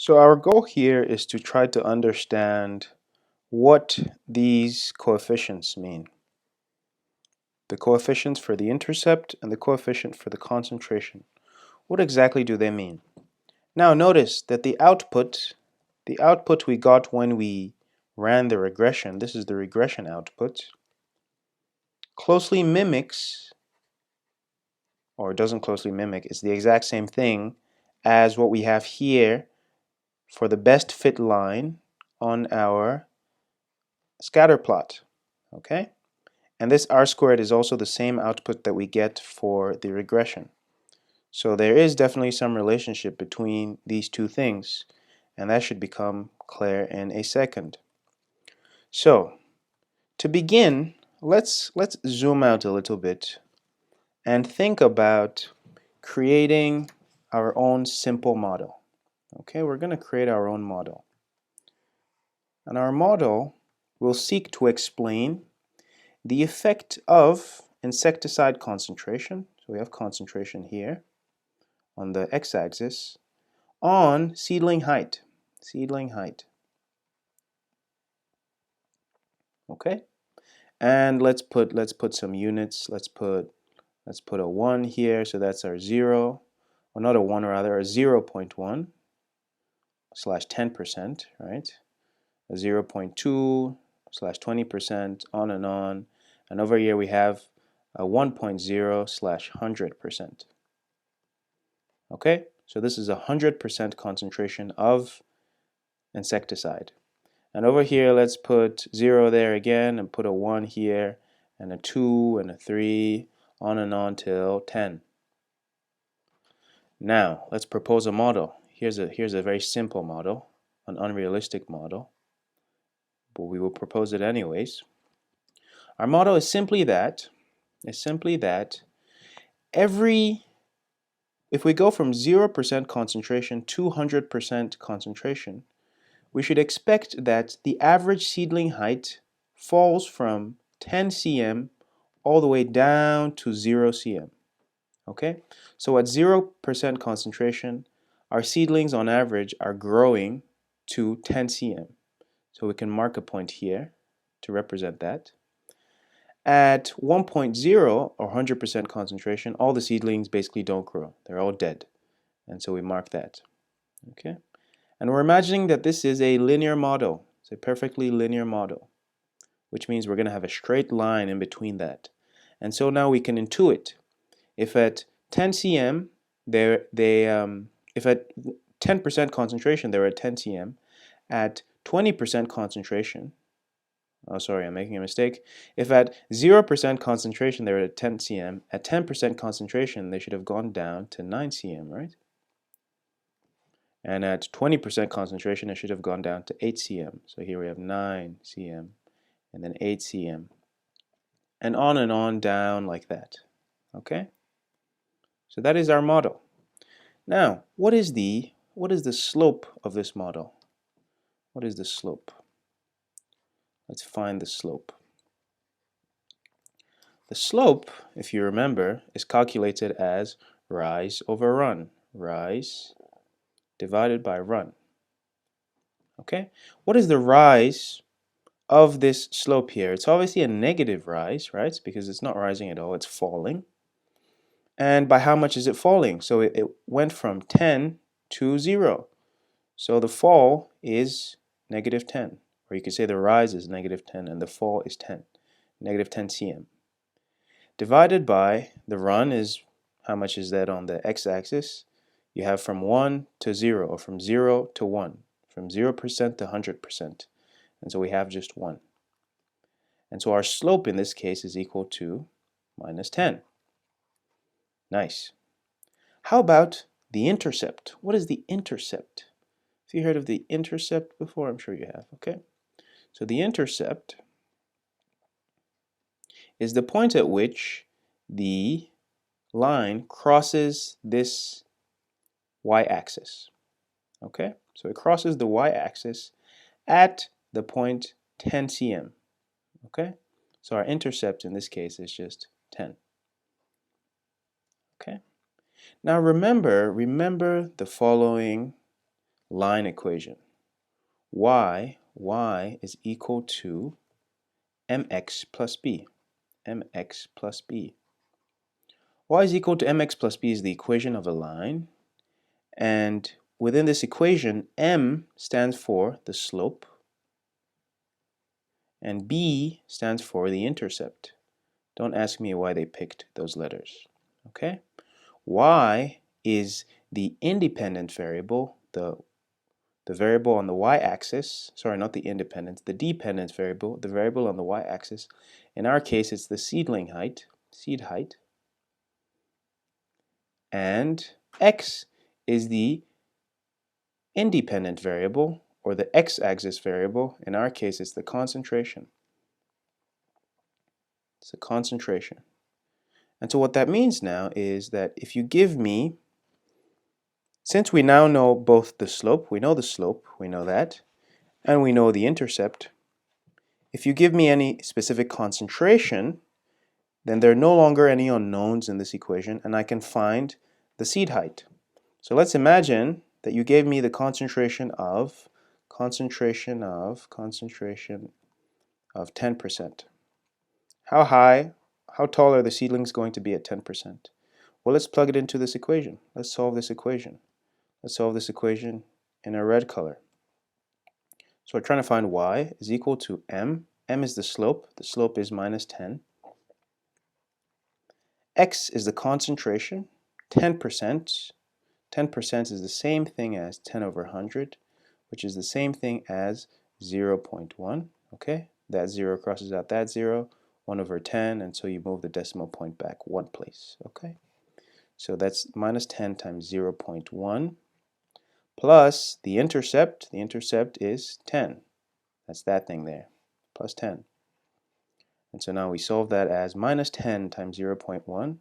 So our goal here is to try to understand what these coefficients mean. The coefficients for the intercept and the coefficient for the concentration. What exactly do they mean? Now notice that the output we got when we ran the regression, this is the regression output, closely mimics, or doesn't closely mimic, it's the exact same thing as what we have here for the best fit line on our scatter plot, okay? And this R squared is also the same output that we get for the regression. So there is definitely some relationship between these two things, and that should become clear in a second. So to begin, let's zoom out a little bit and think about creating our own simple model. Okay, we're going to create our own model. And our model will seek to explain the effect of insecticide concentration, so we have concentration here on the x-axis, on seedling height. Okay, and let's put some units. Let's put a 1 here, so that's our 0, or not a 1 rather, a 0.1 slash 10%, right? A 0.2 slash 20%, on, and over here we have a 1.0 slash 100%. Okay, so this is 100% concentration of insecticide. And over here, let's put 0 there again, and put a 1 here, and a 2, and a 3, on till 10. Now, let's propose a model. Here's a very simple model, an unrealistic model, but we will propose it anyways. Our model is simply that, if we go from 0% concentration to 100% concentration, we should expect that the average seedling height falls from 10 cm all the way down to 0 cm. Okay? So at 0% concentration, our seedlings on average are growing to 10 cm. So we can mark a point here to represent that. At 1.0 or 100% concentration, all the seedlings basically don't grow. They're all dead. And so we mark that. Okay? And we're imagining that this is a linear model. It's a perfectly linear model, which means we're going to have a straight line in between that. And so now we can intuit. If at 10 cm, if at 10% concentration, they're at 10 cm. At 20% concentration, oh sorry, I'm making a mistake. If at 0% concentration, they're at 10 cm. At 10% concentration, they should have gone down to 9 cm, right? And at 20% concentration, it should have gone down to 8 cm. So here we have 9 cm and then 8 cm. And on down like that. Okay? So that is our model. Now, what is the slope of this model? What is the slope? Let's find the slope. The slope, if you remember, is calculated as rise over run. Rise divided by run. Okay? What is the rise of this slope here? It's obviously a negative rise, right? Because it's not rising at all, it's falling. And by how much is it falling? So it went from 10 to 0. So the fall is negative 10. Or you could say the rise is negative 10 and the fall is 10. Negative 10 cm. Divided by the run is, how much is that on the x-axis? You have from 1 to 0, or from 0 to 1. From 0% to 100%. And so we have just 1. And so our slope in this case is equal to minus 10. Nice. How about the intercept? What is the intercept? Have you heard of the intercept before? I'm sure you have, okay? So the intercept is the point at which the line crosses this y-axis, okay? So it crosses the y-axis at the point 10 cm, okay? So our intercept in this case is just 10, okay? Now remember the following line equation. Y is equal to mx plus b. Mx plus b. Y is equal to mx plus b is the equation of a line, and within this equation, m stands for the slope and b stands for the intercept. Don't ask me why they picked those letters. Okay? Y is the independent variable, the variable on the y-axis, sorry, not the independent, the dependent variable, the variable on the y-axis. In our case, it's the seedling height, seed height. And x is the independent variable, or the x-axis variable. In our case, it's the concentration. It's the concentration. And so what that means now is that if you give me, since we now know both the slope, we know that, and we know the intercept, if you give me any specific concentration, then there are no longer any unknowns in this equation, and I can find the seed height. So let's imagine that you gave me the concentration of 10%. How tall are the seedlings going to be at 10%? Well, let's plug it into this equation. Let's solve this equation. Let's solve this equation in a red color. So we're trying to find y is equal to m. M is the slope. The slope is minus 10. X is the concentration. 10%. 10% is the same thing as 10 over 100, which is the same thing as 0.1. Okay? That 0 crosses out that 0. 1 over 10, and so you move the decimal point back one place. Okay? So that's minus 10 times 0.1 plus the intercept. The intercept is 10. That's that thing there, plus 10. And so now we solve that as minus 10 times 0.1.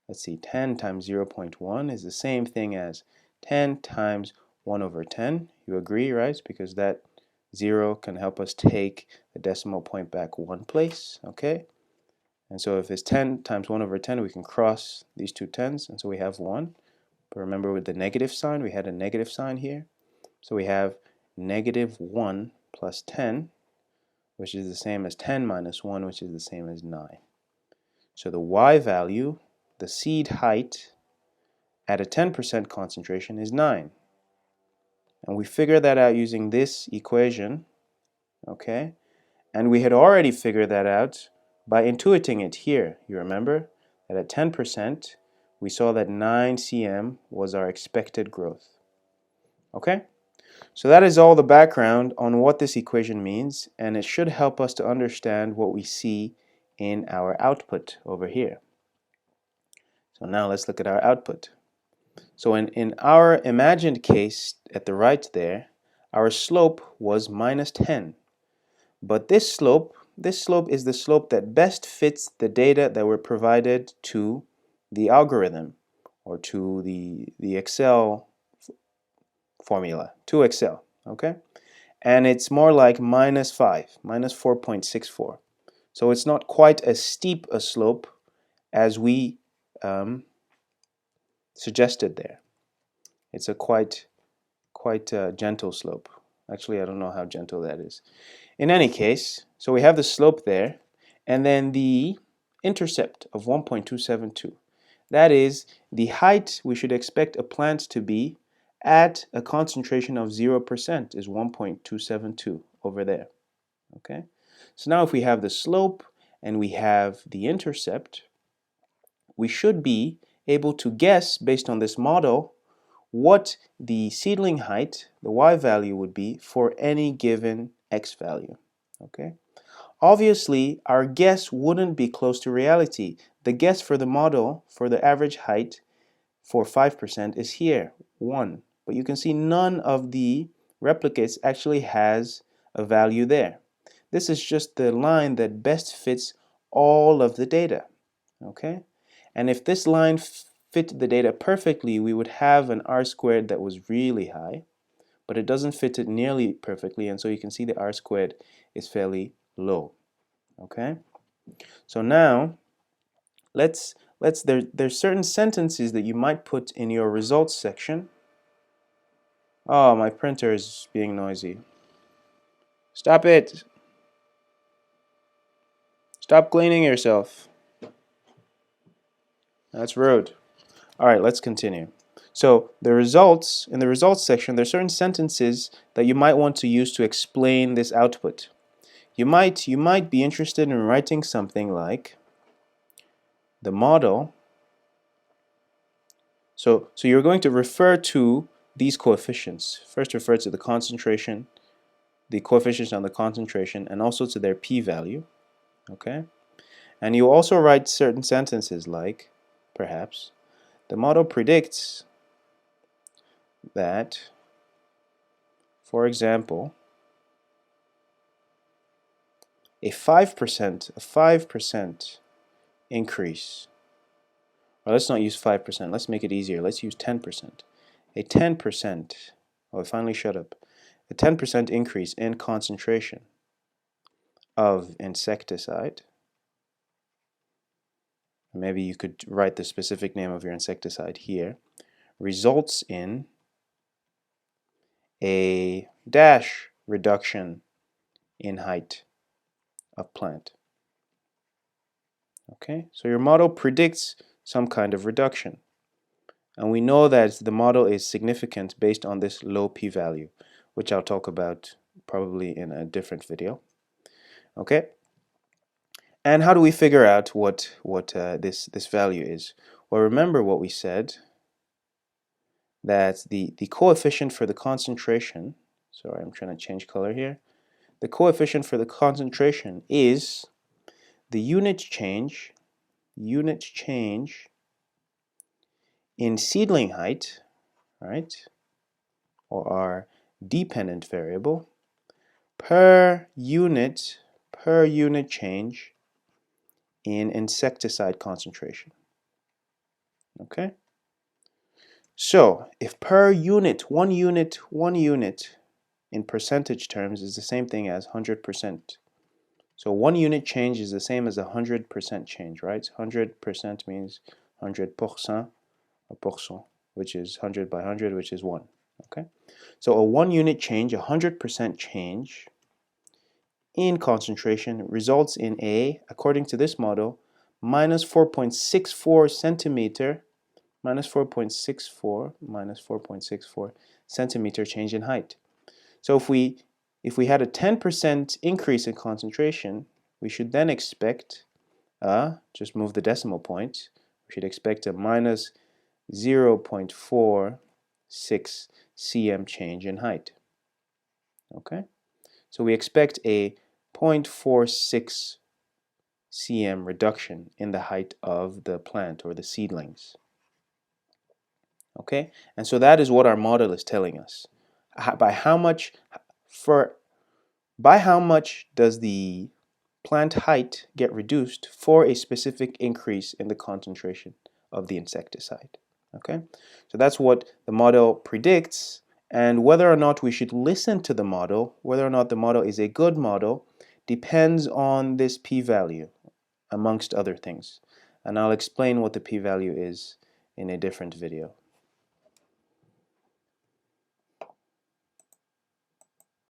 Let's see, 10 times 0.1 is the same thing as 10 times 1 over 10. You agree, right? Because that 0 can help us take the decimal point back one place, okay? And so if it's 10 times 1 over 10, we can cross these two 10s, and so we have 1. But remember with the negative sign, we had a negative sign here. So we have negative 1 plus 10, which is the same as 10 minus 1, which is the same as 9. So the y value, the seed height at a 10% concentration is 9. And we figure that out using this equation, okay? And we had already figured that out by intuiting it here. You remember that at 10%, we saw that 9 cm was our expected growth. Okay? So that is all the background on what this equation means, and it should help us to understand what we see in our output over here. So now let's look at our output. So in our imagined case at the right there, our slope was minus 10. But this slope is the slope that best fits the data that were provided to the algorithm or to the Excel formula, to Excel, okay? And it's more like minus 5, minus 4.64. So it's not quite as steep a slope as we suggested there. It's a quite gentle slope. Actually, I don't know how gentle that is. In any case, so we have the slope there, and then the intercept of 1.272. That is the height we should expect a plant to be at a concentration of 0% is 1.272 over there. Okay? So now if we have the slope and we have the intercept, we should be able to guess based on this model what the seedling height, the y value, would be for any given x value. Okay? Obviously, our guess wouldn't be close to reality. The guess for the model for the average height for 5% is here, 1. But you can see none of the replicates actually has a value there. This is just the line that best fits all of the data. Okay? And if this line fit the data perfectly, we would have an r-squared that was really high, but it doesn't fit it nearly perfectly, and so you can see the r-squared is fairly low. Okay? So now there's certain sentences that you might put in your results section Oh, my printer is being noisy. Stop it! Stop cleaning yourself. That's rude. Alright, let's continue. So in the results section, there are certain sentences that you might want to use to explain this output. You might be interested in writing something like the model. So you're going to refer to these coefficients. First refer to the concentration, the coefficients on the concentration, and also to their p-value. Okay? And you also write certain sentences like, perhaps, the model predicts that, for example, a 5% increase. Or let's not use 5%, let's make it easier. Let's use 10%. A 10%, oh, finally shut up. A 10% increase in concentration of insecticide. Maybe you could write the specific name of your insecticide here. Results in a dash reduction in height of plant. Okay, so your model predicts some kind of reduction. And we know that the model is significant based on this low p-value, which I'll talk about probably in a different video. Okay, and how do we figure out what this value is? Well, remember what we said, that the coefficient for the concentration, sorry, I'm trying to change color here. The coefficient for the concentration is the unit change in seedling height, right, or our dependent variable, per unit change in insecticide concentration. Okay? So if per unit, one unit in percentage terms is the same thing as 100%. So 1 unit change is the same as 100% change, right? 100% means 100%, a pourcent, which is 100 by 100, which is 1. Okay? So a 1 unit change, 100% change in concentration results in a, according to this model, minus 4.64 centimeter, minus 4.64 centimeter change in height. So if we had a 10% increase in concentration, we should then expect, just move the decimal point, we should expect a minus 0.46 cm change in height. Okay? So we expect a 0.46 cm reduction in the height of the plant or the seedlings. Okay? And so that is what our model is telling us. By how much does the plant height get reduced for a specific increase in the concentration of the insecticide? Okay? So that's what the model predicts, and whether or not we should listen to the model, whether or not the model is a good model, depends on this p-value, amongst other things. And I'll explain what the p-value is in a different video.